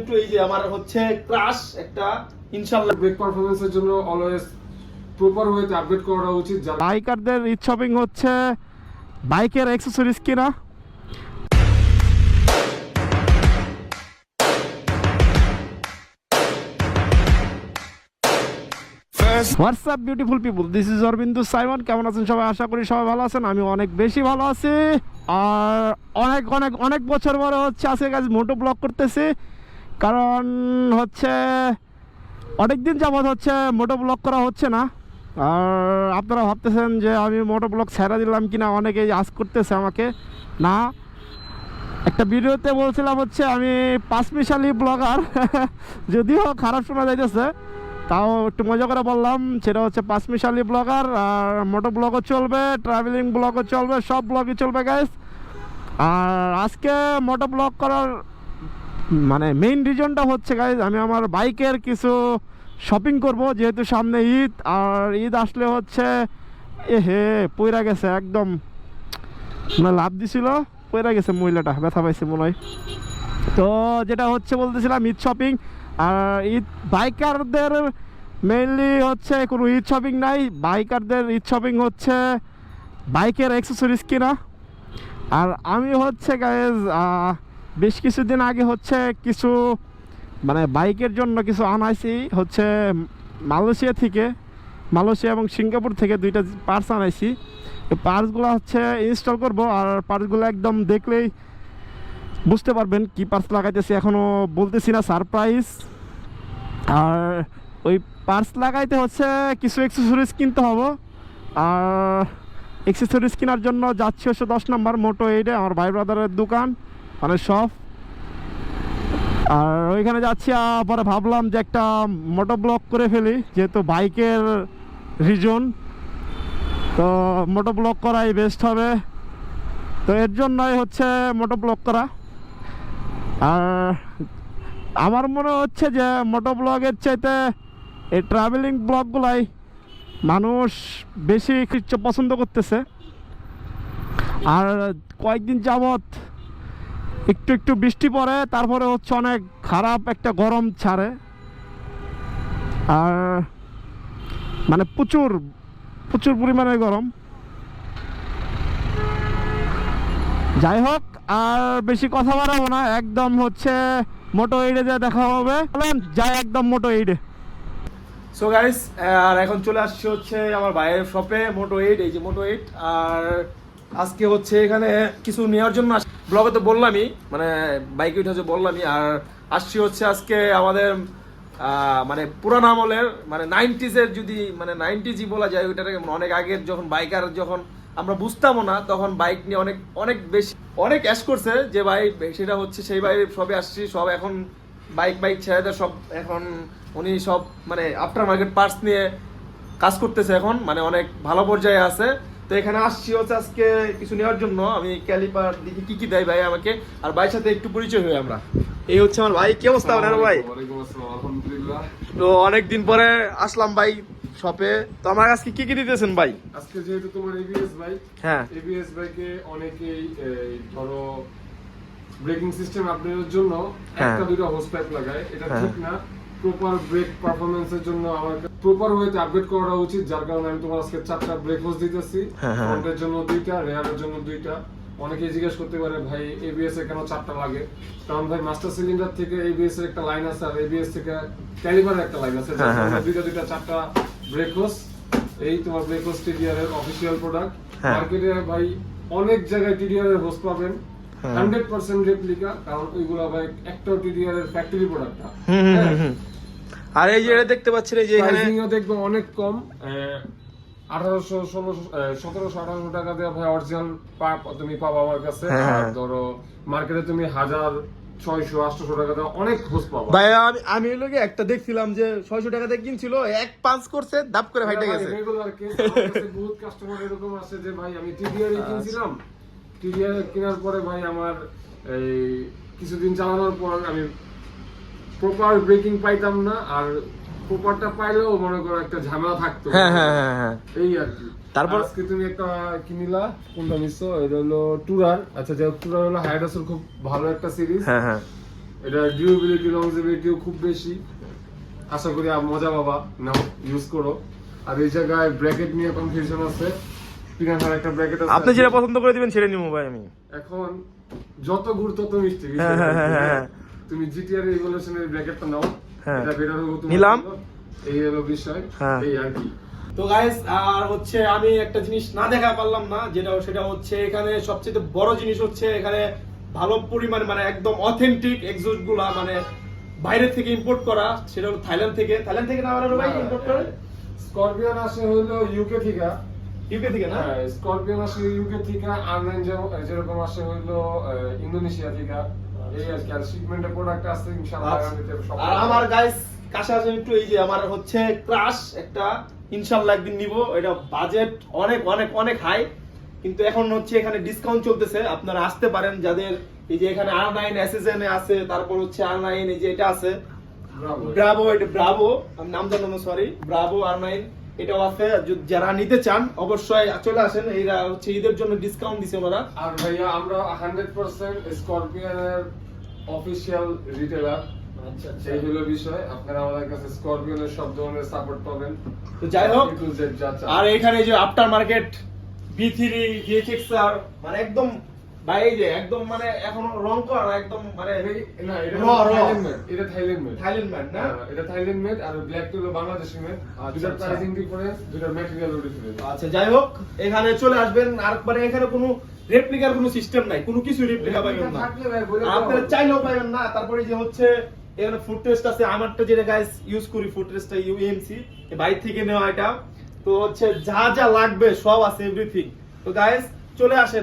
একটু এই যে আমার হচ্ছে ক্রাশ একটা ইনশাআল্লাহ ব্রেক পারফরম্যান্সের জন্য অলওয়েজ প্রপার ওয়েতে আপডেট করা উচিত। বাইকারদের ঈদ শপিং হচ্ছে বাইকের অ্যাক্সেসরিজ কিনা। WhatsApp beautiful people, this is Arabindu Simon. কেমন আছেন সবাই? আশা করি সবাই ভালো আছেন। আমি অনেক বেশি ভালো আছি। আর অনেক অনেক অনেক বছর পরে হচ্ছে আজকে কাজ মোটো ব্লগ করতেছি, কারণ হচ্ছে অনেক দিন যাবৎ হচ্ছে মোটো ব্লগ করা হচ্ছে না। আর আপনারা ভাবতেছেন যে আমি মোটো ব্লগ ছেড়ে দিলাম কিনা, অনেকেই আজ করতেছে আমাকে। না, একটা ভিডিওতে বলছিলাম হচ্ছে আমি পাঁচমিশালি ব্লগার যদিও খারাপ শোনা যাইতেছে, তাও একটু মজা করে বললাম। সেটা হচ্ছে পাঁচমিশালি ব্লগার। আর মোটো ব্লগও চলবে, ট্রাভেলিং ব্লগও চলবে, সব ব্লগই চলবে গাইস। আর আজকে মোটো ব্লগ করার মানে মেইন রিজনটা হচ্ছে গাইস, আমি আমার বাইকের কিছু শপিং করব, যেহেতু সামনে ঈদ। আর ঈদ আসলে হচ্ছে হে পইরা গেছে একদম, মানে লাভ দিছিল, পইরা গেছে মহিলাটা, ব্যথা পাইছে মনে হয়। তো যেটা হচ্ছে বলতেছিলাম ঈদ শপিং। আর ঈদ বাইকারদের মেইনলি হচ্ছে কোনো ঈদ শপিং নাই, বাইকারদের ঈদ শপিং হচ্ছে বাইকের অ্যাক্সেসরিজ কিনা। আর আমি হচ্ছে গাইজ বেশ কিছুদিন আগে হচ্ছে কিছু মানে বাইকের জন্য কিছু আনাইছি হচ্ছে মালয়েশিয়া থেকে, মালয়েশিয়া এবং সিঙ্গাপুর থেকে দুইটা পার্টস আনাইছি। এই পার্টসগুলো হচ্ছে ইনস্টল করব। আর পার্টসগুলো একদম দেখলেই বুঝতে পারবেন কি পার্টস লাগাইতেছি, এখনও বলতেছি না, সারপ্রাইজ। আর ওই পার্টস লাগাইতে হচ্ছে কিছু অ্যাক্সেসরিজ কিনতে হবে। আর অ্যাক্সেসরিজ কেনার জন্য যাচ্ছি হচ্ছে 10 নম্বর মোটো 8-এ, আমার ভাই ব্রাদারের দোকান, মানে শপ। আর ওইখানে যাচ্ছি। পরে ভাবলাম যে একটা মোটো ব্লগ করে ফেলি, যেহেতু বাইকের রিজন, তো মোটো ব্লগ করাই বেস্ট হবে। তো এর জন্যই হচ্ছে মোটো ব্লগ করা। আর আমার মনে হচ্ছে যে মোটো ব্লগের চাইতে এই ট্রাভেলিং ব্লগগুলাই মানুষ বেশি পছন্দ করতেছে। আর কয়েকদিন যাবৎ একটু একটু বৃষ্টি পড়ে, তারপরে হচ্ছে অনেক খারাপ একটা গরম ছাড়ে। আর মানে প্রচুর প্রচুর পরিমাণে গরম। যাই হোক, আর বেশি কথা বাড়াবো না, একদম হচ্ছে মোটো 8-এ যা দেখা হবে। যাই একদম মোটো 8-এ। সো গাইস, আর এখন চলে আসছি হচ্ছে আমার ভাইয়ের শপে মোটো 8, এই যে মোটো 8। আর আজকে হচ্ছে এখানে কিছু নেওয়ার জন্য ব্লগে তো বললামই, মানে বাইক উঠে হচ্ছে বললামই। আর আসছি হচ্ছে আজকে আমাদের মানে পুরান আমলের মানে 90s-এর, যদি মানে 90s-ই বলা যায়, ওইটাকে অনেক আগের, যখন বাইকার যখন আমরা বুঝতামও না, তখন বাইক নিয়ে অনেক অনেক বেশি অনেক অ্যাশ করছে যে বাইক, সেটা হচ্ছে সেই বাইক সবে আসছি। সব এখন বাইক ছেড়ে দেয় সব, এখন উনি সব মানে আফটার মার্কেট পার্টস নিয়ে কাজ করতেছে এখন, মানে অনেক ভালো পর্যায়ে আছে। তো এখানে আসছি হচ্ছে আজকে কিছু নেওয়ার জন্য। আমি ক্যালিপার দেখি কি কি দেয় ভাই আমাকে, আর ভাইয়ের সাথে একটু পরিচয় হই আমরা। এই হচ্ছে আমার ভাই। কি অবস্থা আপনার ভাই? আলহামদুলিল্লাহ। তো অনেকদিন পরে আসলাম ভাই শপে। তো আমার আজকে কি কি দিতেছেন ভাই? আজকে যেহেতু তোমার এবিএস বাইক, হ্যাঁ, এবিএস বাইকে অনেকেই ধরো ব্রেকিং সিস্টেম আপডেটের জন্য একটা দুটো হোস পাইপ লাগায়, এটা ঠিক না। প্রপার ব্রেক পারফরম্যান্সের জন্য আমাকে প্রপার ওয়েতে আপডেট করা উচিত, যার কারণে আমি তোমার আজকে 4টা ব্রেক হোস দিতেছি। ফ্রন্টের জন্য 2টা, রেয়ারের জন্য 2টা। অনেকেই জিজ্ঞেস করতে পারে ভাই এবিএস এ কেন 4টা লাগে, কারণ ভাই মাস্টার সিলিন্ডার থেকে এবিএস এর একটা লাইন আছে, আর এবিএস থেকে ক্যালিপারের একটা লাইন আছে। দুইটা 4টা ব্রেক হোস। এই তোমার ব্রেক হোস টিডিআর এর অফিশিয়াল প্রোডাক্ট। মার্কেটে ভাই অনেক জায়গায় টিডিআর এর হোস পাবেন 100% রেপ্লিকা, কারণ ওইগুলো ভাই একটা টিডিআর এর ফ্যাক্টরি প্রোডাক্ট। আর এই যে দেখতে পাচ্ছেন, এই যে এখানে দেখবো অনেক কম, 1800, 1600, 1700, 1800 টাকা দিয়ে ভাই অরিজিনাল তুমি পাবো আমার কাছে। আর ধরো মার্কেটে তুমি 1000, 600, 800 টাকা দিয়ে অনেক হোস পাবো ভাই। আমি লোকে একটা দেখছিলাম যে 600 টাকা দিয়ে কিনছিল, এক পাঁচ করছে, দাপ করে ফাইটে গেছে। রেগুলার কেস, আমার কাছে বহুত কাস্টমার এরকম আছে যে ভাই আমি টিডিআর কিনছিলাম, টিডিআর কেনার পরে ভাই আমার এই কিছুদিন চালানোর পর আমি প্রপার ব্রেকিং পাইতাম না, আর প্রপারটা পাইলেও মনে করো একটা ঝামেলা থাকতো। এই আর কি। তারপর আজকে তুমি একটা কিনিলা, কোনটা নিছো? এটা হলো টুরার। আচ্ছা, যাই হোক, টুরার হলো হাইড্রোসের খুব ভালো একটা সিরিজ। এটা ডিউরেবিলিটি লংজিভিটিও খুব বেশি। আশা করি মজা পাবা, নাও ইউজ করো। আর এই জায়গায় ব্র্যাকেট নিয়ে কনফিউশন আছে, পিনাহার একটা ব্র্যাকেট আছে, আপনি যেটা পছন্দ করে দিবেন সেটা নিবো ভাই আমি। এখন যত গুড় তত মিষ্টি। হ্যাঁ। তুমি জিটিআর রিভলিউশনের ব্র্যাকেটটা নাও, হ্যাঁ। এটা বের হবে তোমার নিলাম। জন্য। এই হলো বিষয়, হ্যাঁ। এই আর কি। তো গাইস, আর হচ্ছে আমি একটা জিনিস না দেখা পারলাম না, সেটা হচ্ছে এখানে সবচেয়ে বড় জিনিস হচ্ছে এখানে ভালো পরিমাণে মানে একদম অথেন্টিক এক্সস্ট গুলা মানে বাইরে থেকে ইম্পোর্ট করা, সেটা হলো থাইল্যান্ড থেকে না বানানো ভাই ইম্পোর্ট করে। স্করপিয়ন আসে হলো ইউকে থেকে, ইউকে থেকে না? হ্যাঁ স্করপিয়ন আসে ইউকে থেকে, আর9 যেরকম আসে হলো ইন্দোনেশিয়া থেকে। এই আর কি, আর শিপমেন্টের প্রোডাক্ট আছে ইনশাআল্লাহ আগামীতে সব। আর আমার গাইস কাছে আসেন একটু, এই যে আমার হচ্ছে ক্রাশ একটা ইনশাআল্লাহ একদিন নিব। এটা বাজেট অনেক অনেক অনেক হাই, কিন্তু এখন হচ্ছে এখানে ডিসকাউন্ট চলতেছে, আপনারা আসতে পারেন যাদের এই যে এখানে R9 SSN এ আছে, তারপর হচ্ছে R9 এই যে এটা আছে ব্রাভো, এটা ব্রাভো আমি নাম জানলাম সরি, ব্রাভো R9 এটাও আছে। যারা নিতে চান অবশ্যই চলে আসেন, এরা হচ্ছে ঈদের জন্য ডিসকাউন্ট দিছে ওনারা। আর ভাইয়া আমরা 100% স্করপিয়নের অফিশিয়াল রিটেলার। আচ্ছা সেই হলো বিষয়, আপনারা আমাদের কাছে স্করপিয়নের সব ধরনের সাপোর্ট পাবেন। তো যাই হোক, A to Z যা চান। আর এখানে যে আফটার মার্কেট B3 VHXR মানে একদম ভাই এই যে একদম মানে এখনো রং করা না, একদম মানে না এটা Raw, raw। থাইল্যান্ড মেড, এটা থাইল্যান্ড মেড। থাইল্যান্ড ম্যান না? এটা থাইল্যান্ড মেড, আর ব্ল্যাক হলো বাংলাদেশি মেড। দুটার আচ্ছা। প্রাইসিং ডিফারেন্স, দুটার ম্যাটেরিয়াল ডিফারেন্স। আচ্ছা যাই হোক, এখানে চলে আসবেন। আর মানে এখানে কোনো রেপ্লিকার কোনো সিস্টেম নাই, কোনো কিছু রেপ্লিকা পাবেন না, থাকলে ভাই বলে দাও। আপনারা চাইলেও পাবেন না। তারপরে যে হচ্ছে এখানে ফুড টেস্ট আছে, আমারটা যেটা গাইস ইউজ করি ফুড টেস্টটা UMC বাইরে থেকে নেওয়া এটা। তো হচ্ছে যা যা লাগবে সব আছে, এভরিথিং। তো গাইস চলে আসেন।